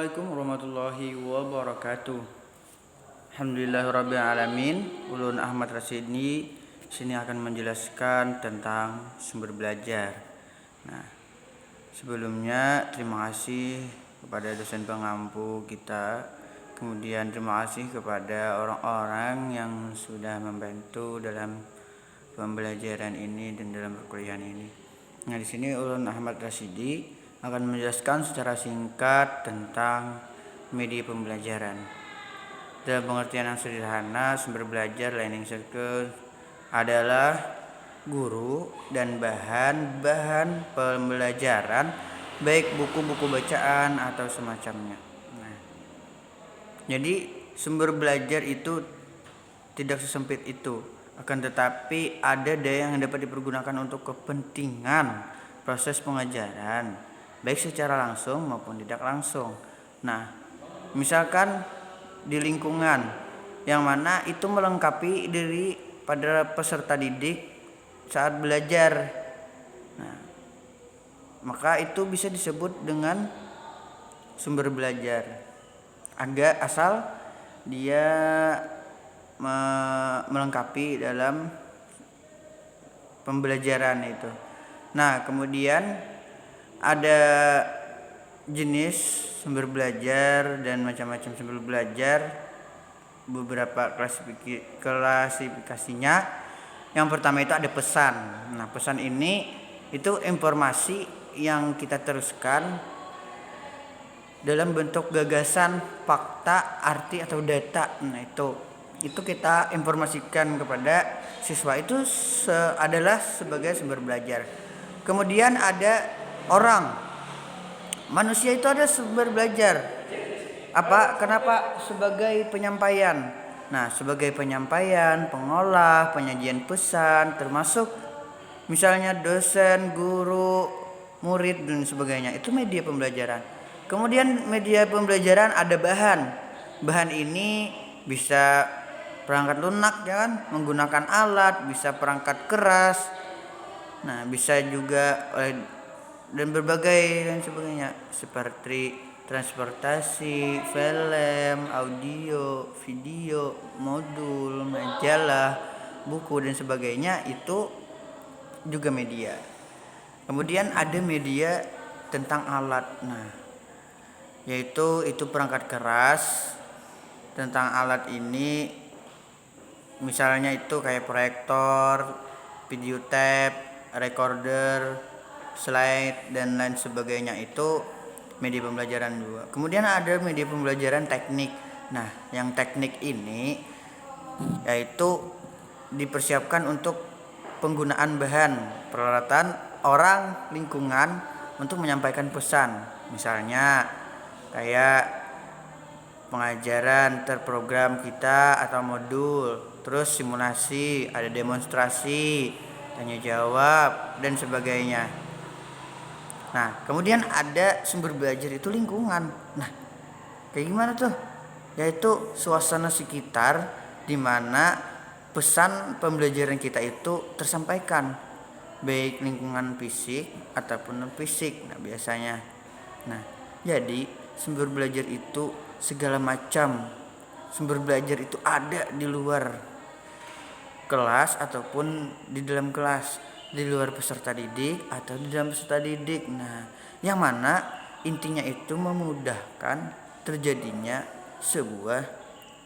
Assalamualaikum warahmatullahi wabarakatuh. Alhamdulillahirabbil alamin. Ulun Ahmad Rasidi sini akan menjelaskan tentang sumber belajar. Nah, sebelumnya terima kasih kepada dosen pengampu kita. Kemudian terima kasih kepada orang-orang yang sudah membantu dalam pembelajaran ini dan dalam perkuliahan ini. Nah, di sini Ulun Ahmad Rasidi akan menjelaskan secara singkat tentang media pembelajaran. Dalam pengertian yang sederhana, sumber belajar learning circle adalah guru dan bahan-bahan pembelajaran, baik buku-buku bacaan atau semacamnya. Nah, jadi sumber belajar itu tidak sesempit itu, akan tetapi ada daya yang dapat dipergunakan untuk kepentingan proses pengajaran, baik secara langsung maupun tidak langsung. Nah, misalkan di lingkungan yang mana itu melengkapi diri pada peserta didik saat belajar. Nah, maka itu bisa disebut dengan sumber belajar. Asal dia melengkapi dalam pembelajaran itu. Nah, kemudian ada jenis sumber belajar dan macam-macam sumber belajar, beberapa klasifikasinya. Yang pertama itu ada pesan. Nah, pesan ini itu informasi yang kita teruskan dalam bentuk gagasan, fakta, arti atau data. Nah, itu kita informasikan kepada siswa, itu adalah sebagai sumber belajar. Kemudian ada orang, manusia itu ada sumber belajar. Kenapa? Sebagai penyampaian. Nah, sebagai penyampaian, pengolah, penyajian pesan, termasuk misalnya dosen, guru, murid dan sebagainya. Itu media pembelajaran. Kemudian media pembelajaran ada bahan. Bahan ini bisa perangkat lunak, ya kan? Menggunakan alat, bisa perangkat keras. Nah, bisa juga dan berbagai dan sebagainya, seperti transportasi, film, audio, video, modul, majalah, buku dan sebagainya, itu juga media. Kemudian ada media tentang alat. Nah, yaitu perangkat keras. Tentang alat ini misalnya itu kayak proyektor, video tape, recorder, slide dan lain sebagainya, itu media pembelajaran juga. Kemudian ada media pembelajaran teknik. Nah, yang teknik ini yaitu dipersiapkan untuk penggunaan bahan, peralatan, orang, lingkungan untuk menyampaikan pesan. Misalnya kayak pengajaran terprogram kita atau modul, terus simulasi, ada demonstrasi, tanya jawab dan sebagainya. Nah, kemudian ada sumber belajar itu lingkungan. Nah, kayak gimana tuh? Yaitu suasana sekitar di mana pesan pembelajaran kita itu tersampaikan, baik lingkungan fisik ataupun non fisik. Nah, biasanya. Nah, jadi sumber belajar itu segala macam. Sumber belajar itu ada di luar kelas ataupun di dalam kelas, di luar peserta didik atau di dalam peserta didik. Nah, yang mana intinya itu memudahkan terjadinya sebuah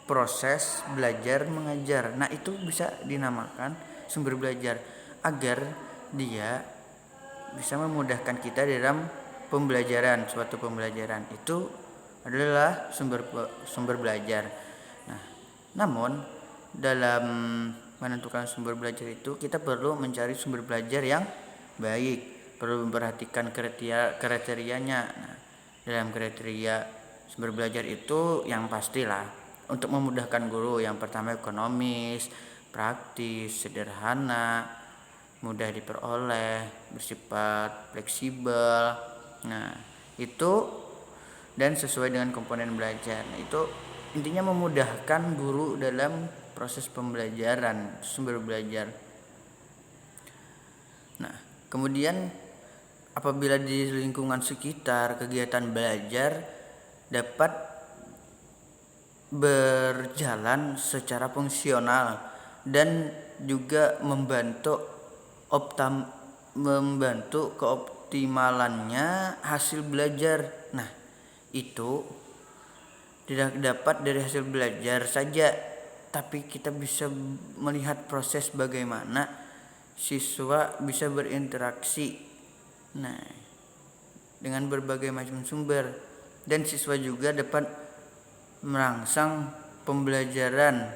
proses belajar mengajar. Nah, itu bisa dinamakan sumber belajar agar dia bisa memudahkan kita dalam pembelajaran. Suatu pembelajaran itu adalah sumber belajar. Nah, namun dalam menentukan sumber belajar itu kita perlu mencari sumber belajar yang baik, perlu memperhatikan kriterianya. Nah, dalam kriteria sumber belajar itu yang pastilah untuk memudahkan guru, yang pertama ekonomis, praktis, sederhana, mudah diperoleh, bersifat fleksibel. Nah, itu dan sesuai dengan komponen belajar. Nah, itu intinya memudahkan guru dalam proses pembelajaran, sumber belajar. Nah, kemudian apabila di lingkungan sekitar kegiatan belajar dapat berjalan secara fungsional dan juga membantu keoptimalannya hasil belajar. Nah, itu tidak dapat dari hasil belajar saja, tapi kita bisa melihat proses bagaimana siswa bisa berinteraksi. Nah, dengan berbagai macam sumber, dan siswa juga dapat merangsang pembelajaran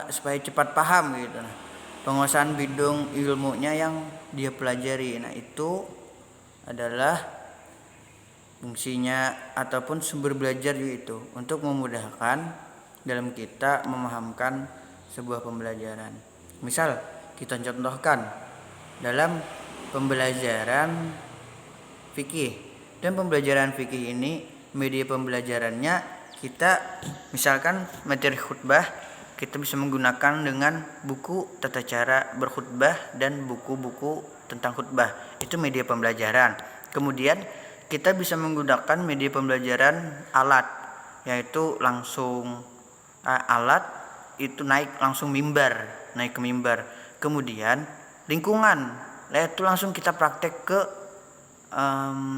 supaya cepat paham gitu. Nah, penguasaan bidang ilmunya yang dia pelajari. Nah, itu adalah fungsinya ataupun sumber belajar itu untuk memudahkan dalam kita memahamkan sebuah pembelajaran. Misal kita contohkan dalam pembelajaran fikih. Dan pembelajaran fikih ini media pembelajarannya kita misalkan materi khutbah, kita bisa menggunakan dengan buku tata cara berkhutbah dan buku-buku tentang khutbah. Itu media pembelajaran. Kemudian kita bisa menggunakan media pembelajaran alat, yaitu langsung alat itu naik ke mimbar. Kemudian lingkungan, itu langsung kita praktek ke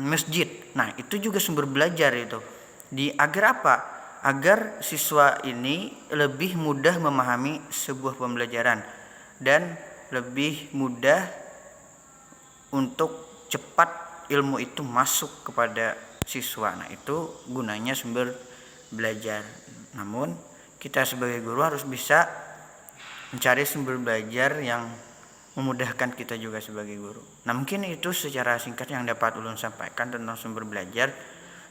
masjid. Nah, itu juga sumber belajar itu. Agar apa? Agar siswa ini lebih mudah memahami sebuah pembelajaran dan lebih mudah untuk cepat ilmu itu masuk kepada siswa. Nah, itu gunanya sumber belajar. Namun kita sebagai guru harus bisa mencari sumber belajar yang memudahkan kita juga sebagai guru. Nah, mungkin itu secara singkat yang dapat ulun sampaikan tentang sumber belajar.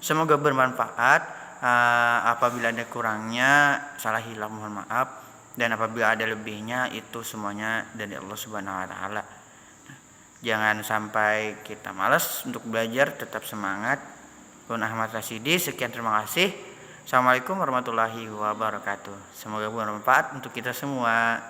Semoga bermanfaat. Apabila ada kurangnya, salah hilaf mohon maaf, dan apabila ada lebihnya itu semuanya dari Allah Subhanahu wa taala. Jangan sampai kita malas untuk belajar, tetap semangat. Kun Ahmad Rasidi, sekian, terima kasih. Assalamualaikum warahmatullahi wabarakatuh. Semoga bermanfaat untuk kita semua.